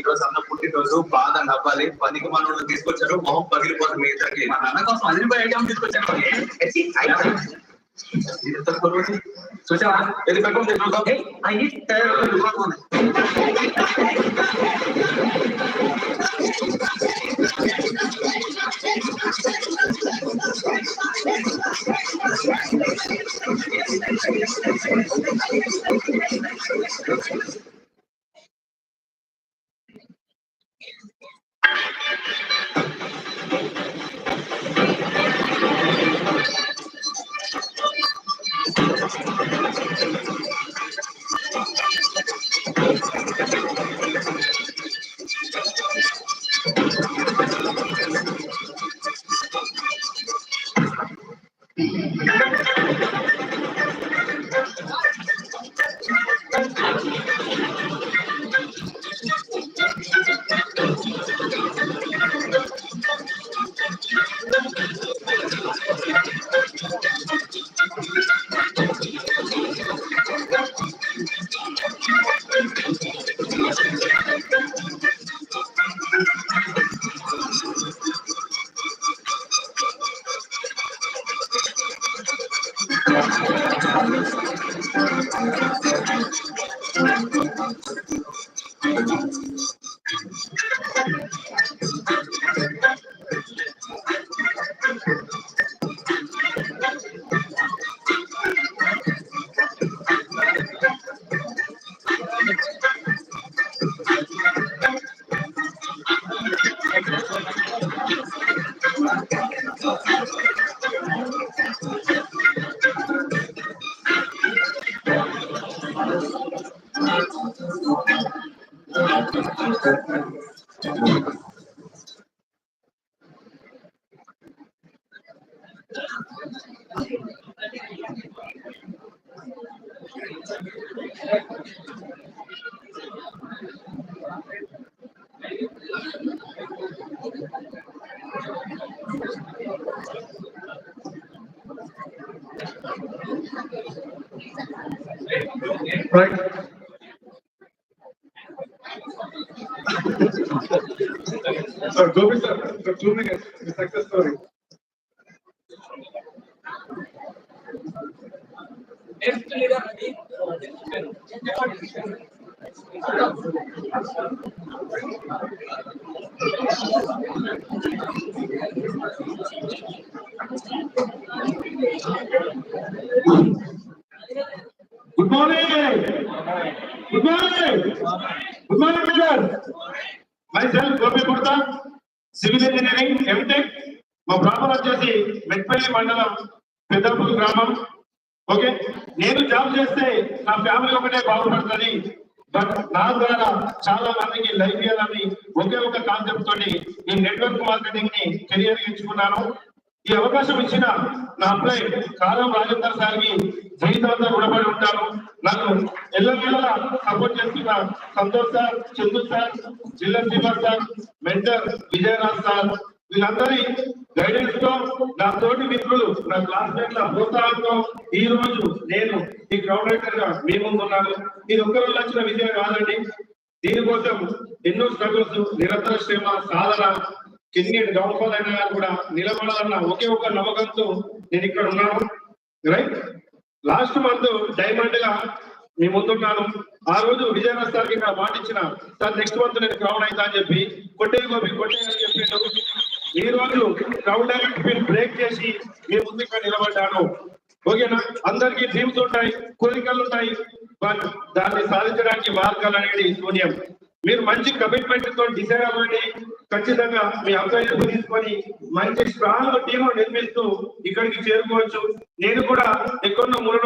ఈరోజు అన్న పుట్టినరోజు బాగా నవ్వాలి. 10 మనోళ్ళు తీసుకొచ్చారు, మొహం పగిలిపోతుంది. మీ ఇద్దరికి మా నాన్న కోసం అదిరిపోయి ఐటమ్ తీసుకొచ్చాను. చూసావా ఇది పెట్టుకుంటే Right. So, Gopi sir, for 2 minutes, the success story. Good morning. Good morning. Good morning, sir. Myself, Gopi Gupta, Civil Engineering, MTech. మా గ్రామం వచ్చేసి మెట్పల్లి మండలం పెద్దపూర్ గ్రామం. ఓకే, నేను జాబ్ చేస్తే నా ఫ్యామిలీ ఒకటే బాగుపడుతుంది, బట్ నా ద్వారా చాలా మందికి లైఫ్ ఇవ్వాలని ఒకే ఒక కాన్సెప్ట్ తోటి ఈ నెట్వర్క్ మార్కెటింగ్ ని కెరియర్ ఎంచుకున్నాను. ఈ అవకాశం ఇచ్చిన నా అప్లై కారం రాజేందర్ సార్కి జీవితాంతం రుణపడి ఉంటాను. నన్ను ఎల్లవేళలా సపోర్ట్ చేస్తున్న సంతోష్ సార్, చందు సార్, జిల్లా Srinivas sir, mentor Vijayaraj sir, వీళ్ళందరి గైడెన్స్ తో నా తోటి మిత్రులు, నా క్లాస్మేట్ల ప్రోత్సాహంతో ఈ రోజు నేను ఈ గ్రౌండ్ రైటర్ గా మీ ముందున్నాను. ఇది ఒక్క రోజు వచ్చిన విజయం కాదండి. దీనికోసం ఎన్నో స్ట్రగుల్స్, నిరంతర శ్రమ, సాధన, కింది డౌన్ఫాల్ అయినా కూడా నిలబడాలన్న ఒకే ఒక నమ్మకంతో నేను ఇక్కడ ఉన్నాను. రైట్, లాస్ట్ మంత్ డైమండ్ గా మీ ముందున్నాను. ఆ రోజు విజయరాజ్ సార్కి ఇక్కడ మాట ఇచ్చిన సార్ నెక్స్ట్ మంత్ నేను క్రౌడ్ అవుతా అని చెప్పి కొట్టే గోపి కొట్టే అని చెప్పాను. ఈ రోజు క్రౌడ్ డైరెక్ట్ బ్రేక్ చేసి మీ ముందు ఇక్కడ నిలబడ్డాను. ఓకేనా, అందరికీ డ్రీమ్స్ ఉంటాయి, కోరికలు ఉంటాయి, బట్ దాన్ని సాధించడానికి మార్గాలు అనేది శూన్యం. మీరు మంచి కమిట్మెంట్ తో డిసైడ్ అవ్వండి. ఖచ్చితంగా మీ అబ్బాయిలు తీసుకొని మంచి స్ట్రాంగ్ టీమ్ నిర్మిస్తూ ఇక్కడికి చేరుకోవచ్చు. నేను కూడా ఎక్కడో 3